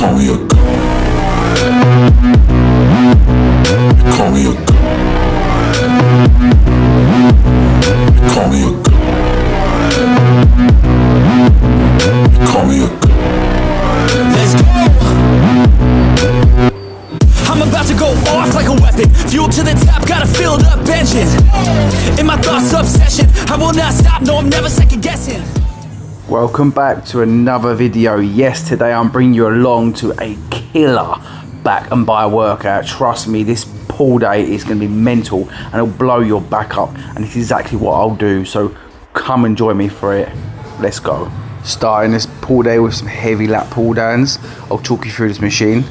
call me a god. You call me a god. You call me a god. You call me a god. Let's go! I'm about to go off like a weapon. Fuel to the top, got a filled up engine. In my thoughts, obsession. I will not stop, no, I'm never second guessing. Welcome back to another video. Yes, today I'm bringing you along to a killer back and bi workout. Trust me, this pull day is going to be mental and it'll blow your back up, and it's exactly what I'll do, so come and join me for it. Let's go. Starting this pull day with some heavy lat pull downs. I'll talk you through this machine.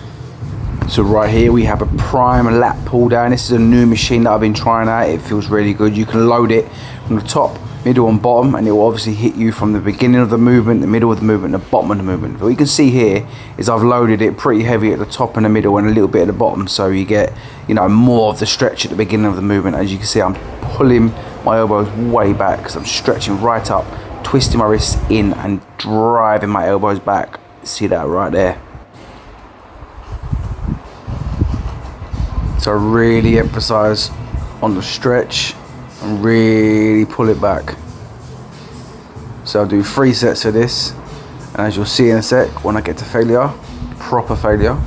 So right here we have a prime lat pull down. This is a new machine that I've been trying out. It feels really good. You can load it from the top, middle and bottom, and it will obviously hit you from the beginning of the movement, the middle of the movement, and the bottom of the movement. But what you can see here is I've loaded it pretty heavy at the top and the middle and a little bit at the bottom, so you get, you know, more of the stretch at the beginning of the movement. As you can see, I'm pulling my elbows way back because I'm stretching right up, twisting my wrists in and driving my elbows back. See that right there? So really emphasize on the stretch and really pull it back. So I'll do 3 sets of this, and as you'll see in a sec, when I get to failure, proper failure,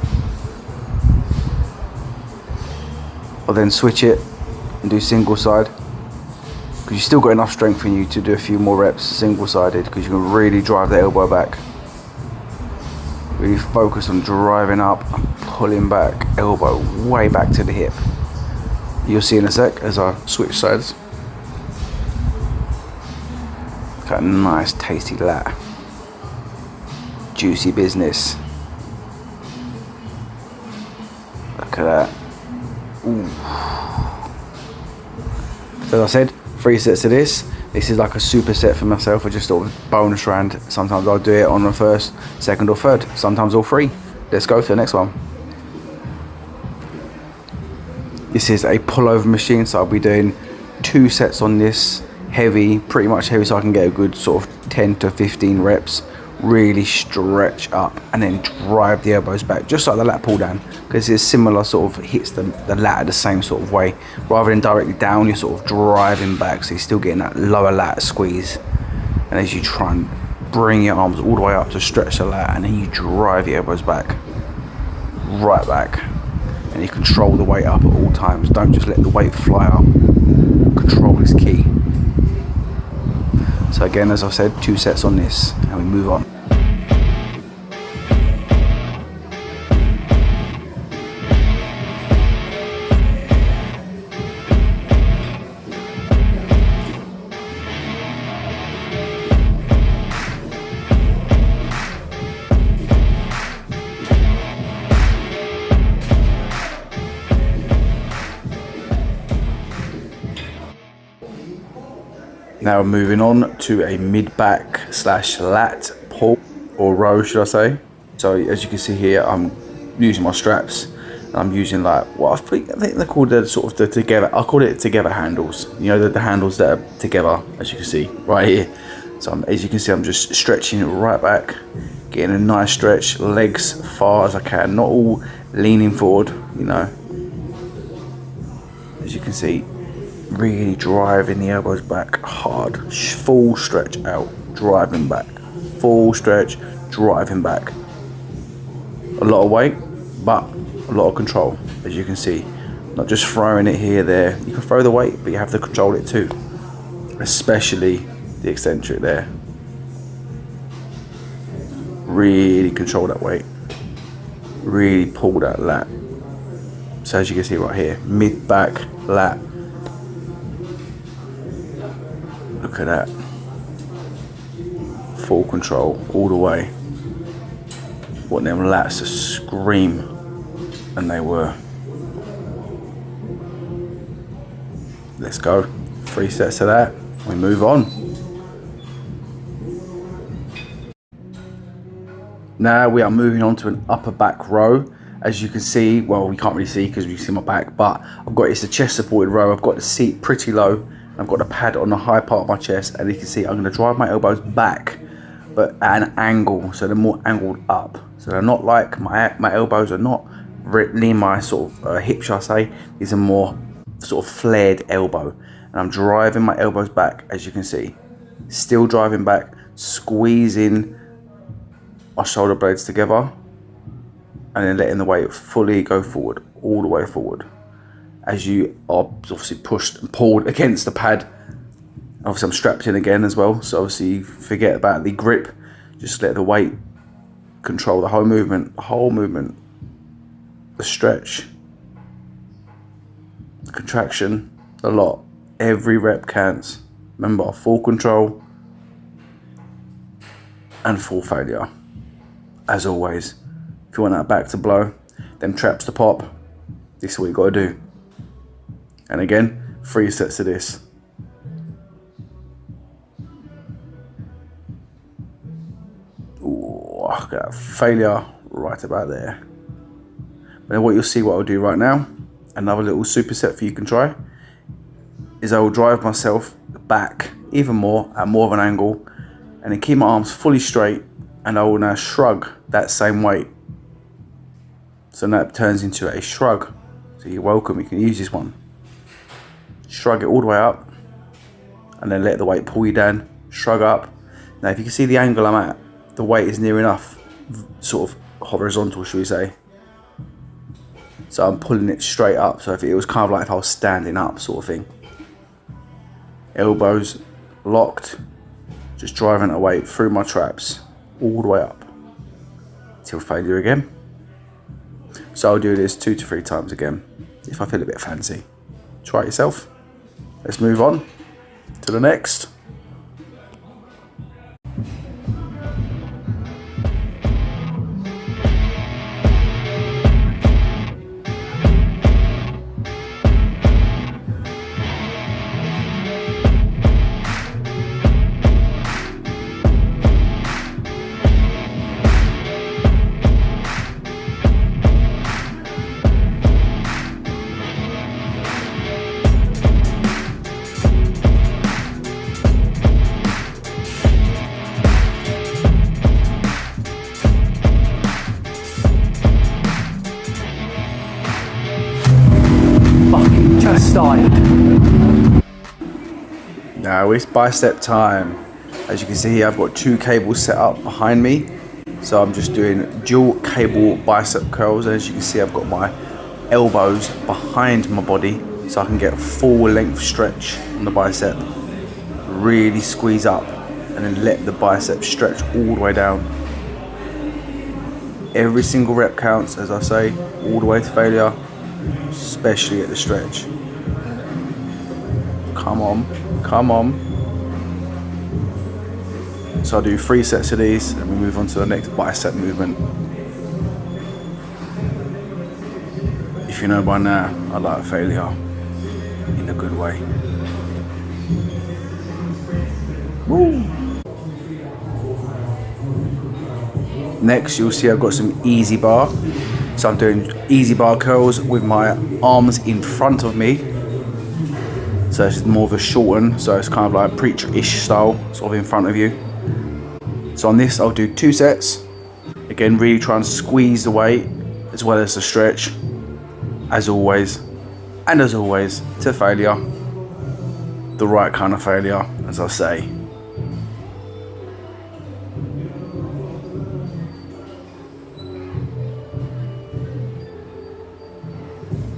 I'll then switch it and do single side, because you still got enough strength in you to do a few more reps single sided, because you can really drive the elbow back. Really focus on driving up and pulling back, elbow way back to the hip. You'll see in a sec as I switch sides. Got a nice tasty lat. Juicy business. Look at that. Ooh. So as I said, 3 sets of this. This is like a super set for myself, or just sort of bonus round. Sometimes I'll do it on the first, second or third, sometimes all 3. Let's go to the next one. This is a pullover machine, so I'll be doing 2 sets on this, heavy, pretty much heavy, so I can get a good sort of 10 to 15 reps. Really stretch up and then drive the elbows back, just like the lat pull down, because it's similar, sort of hits the lat the same sort of way. Rather than directly down, you're sort of driving back, so you're still getting that lower lat squeeze. And as you try and bring your arms all the way up to stretch the lat, and then you drive your elbows back, right back, and you control the weight up at all times. Don't just let the weight fly up. Control is key. So again, as I said, 2 sets on this, and we move on. Now we're moving on to a mid-back / lat pull, or row should I say. So as you can see here, I'm using my straps, and I'm using like what I think they're called the sort of the together, I call it together handles. You know, the handles that are together, as you can see right here. So as you can see, I'm just stretching it right back, getting a nice stretch, legs far as I can, not all leaning forward, you know. As you can see, really driving the elbows back hard, full stretch out, driving back, full stretch, driving back. A lot of weight, but a lot of control, as you can see. Not just throwing it here, there. You can throw the weight, but you have to control it too, especially the eccentric there. Really control that weight, really pull that lat. So as you can see right here, mid-back lat. Look at that. Full control all the way. Want them lats to scream, and they were. Let's go. 3 sets of that. We move on. Now we are moving on to an upper back row. As you can see, well, we can't really see because we see my back, but I've got, it's a chest supported row. I've got the seat pretty low. I've got the pad on the high part of my chest, and you can see I'm going to drive my elbows back but at an angle, so they're more angled up. So they're not like my elbows are not near my sort of hip, shall I say. These are more sort of flared elbow, and I'm driving my elbows back, as you can see. Still driving back, squeezing my shoulder blades together, and then letting the weight fully go forward, all the way forward. As you are obviously pushed and pulled against the pad. Obviously I'm strapped in again as well, so obviously forget about the grip. Just let the weight control the whole movement, the stretch, the contraction, the lot. Every rep counts. Remember, full control and full failure. As always, if you want that back to blow, them traps to pop, this is what you got to do. And again, 3 sets of this. Ooh, got that failure right about there. But then what you'll see, what I'll do right now, another little superset for you can try, is I will drive myself back even more at more of an angle, and then keep my arms fully straight, and I will now shrug that same weight. So now it turns into a shrug. So you're welcome, you can use this one. Shrug it all the way up, and then let the weight pull you down, shrug up. Now if you can see the angle I'm at, the weight is near enough, sort of horizontal, should we say. So I'm pulling it straight up, so if it was kind of like if I was standing up sort of thing. Elbows locked, just driving the weight through my traps, all the way up, till failure again. So I'll do this 2 to 3 times again, if I feel a bit fancy. Try it yourself. Let's move on to the next. Just started. Now it's bicep time. As you can see here, I've got 2 cables set up behind me. So I'm just doing dual cable bicep curls. And as you can see, I've got my elbows behind my body, so I can get a full length stretch on the bicep. Really squeeze up and then let the bicep stretch all the way down. Every single rep counts, as I say, all the way to failure, especially at the stretch. Come on, come on. So I'll do 3 sets of these and we move on to the next bicep movement. If you know by now, I like failure in a good way. Woo. Next, you'll see I've got some easy bar. So I'm doing easy bar curls with my arms in front of me. So it's more of a shorten, so it's kind of like preacher-ish style, sort of in front of you. So on this, I'll do 2 sets. Again, really try and squeeze the weight as well as the stretch, as always. And as always, to failure. The right kind of failure, as I say.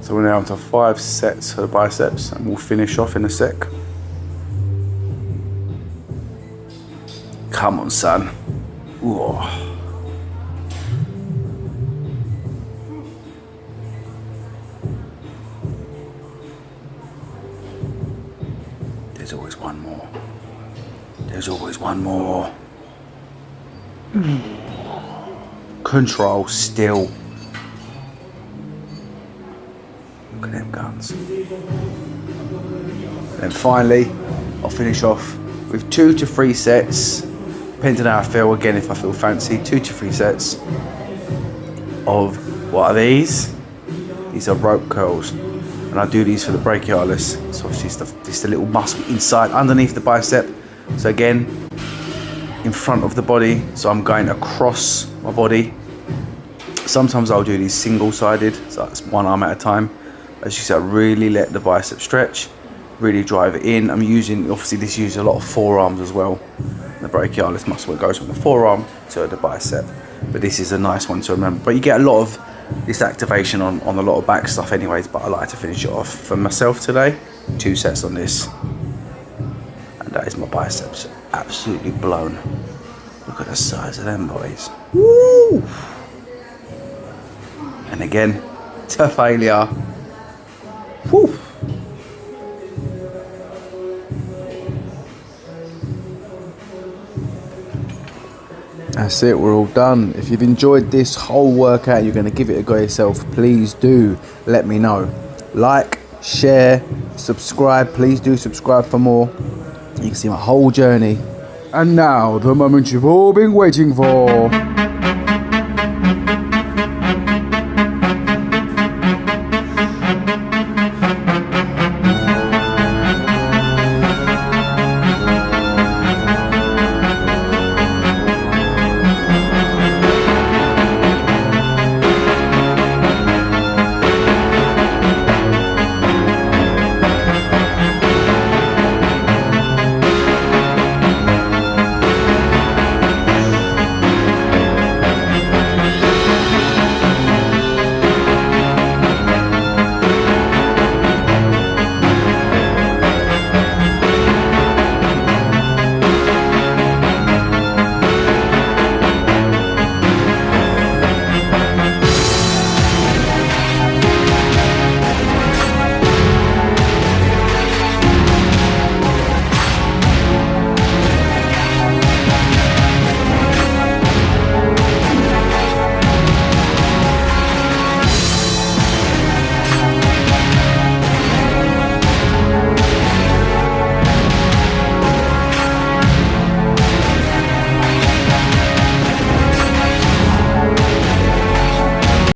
So we're now on to 5 sets for the biceps, and we'll finish off in a sec. Come on, son. Ooh. There's always one more. There's always one more. Control still. Look at them guns. And finally, I'll finish off with 2 to 3 sets, depending on how I feel. Again, if I feel fancy, 2 to 3 sets of, what are these? These are rope curls. And I do these for the brachialis. So obviously it's the little muscle inside, underneath the bicep. So again, in front of the body, so I'm going across my body. Sometimes I'll do these single-sided, so that's one arm at a time. As you see, I really let the bicep stretch, really drive it in. I'm using, obviously this uses a lot of forearms as well. The brachialis muscle, it goes from the forearm to the bicep, but this is a nice one to remember. But you get a lot of this activation on a lot of back stuff anyways, but I like to finish it off for myself today. 2 sets on this, and that is my biceps absolutely blown. Look at the size of them, boys. Woo! And again, to failure. Woo! That's it, we're all done. If you've enjoyed this whole workout, you're going to give it a go yourself, please do let me know. Like, share, subscribe. Please do subscribe for more. You can see my whole journey. And now, the moment you've all been waiting for.